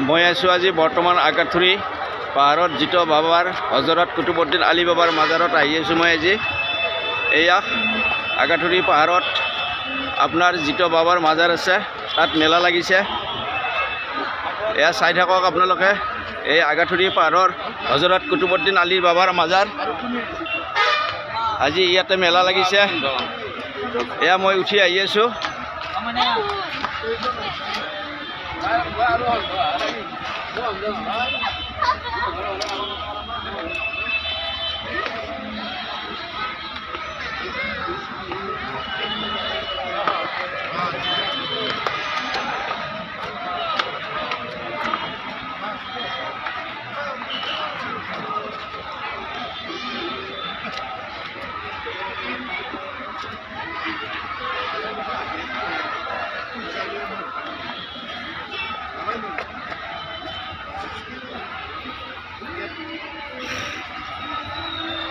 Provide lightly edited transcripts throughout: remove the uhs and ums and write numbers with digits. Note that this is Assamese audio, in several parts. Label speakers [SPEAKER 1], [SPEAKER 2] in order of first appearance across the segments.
[SPEAKER 1] মই আছোঁ আজি বৰ্তমান আগাথুৰি পাহাৰত জিত বাবাৰ হজৰত কুতুবুদ্দিন আলী বাবাৰ মাজাৰত আহি আছোঁ মই আজি। এয়া আগাথুৰি পাহাৰত আপোনাৰ জিত বাবাৰ মাজাৰ আছে, তাত মেলা লাগিছে। এয়া চাই থাকক আপোনালোকে, এই আগাথুৰি পাহাৰৰ হজৰত কুতুবুদ্দিন আলী বাবাৰ মাজাৰ। আজি ইয়াতে মেলা লাগিছে, এয়া মই উঠি আহি আছোঁ।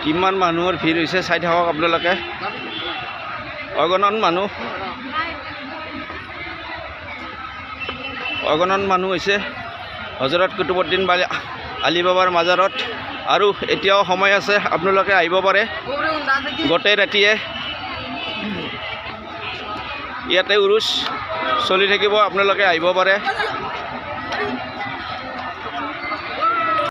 [SPEAKER 1] কিমান মানুহৰ ভিৰ হৈছে চাই থাকক আপোনালোকে, অগণন মানুহ হৈছে হজৰত কুতুবুদ্দিন আলী বাবাৰ মাজাৰত। আৰু এতিয়াও সময় আছে, আপোনালোকে আহিব পাৰে গোটেই ৰাতিয়ে। ইয়াতে উৰুচ চলি থাকিব, আপোনালোকে আহিব পাৰে।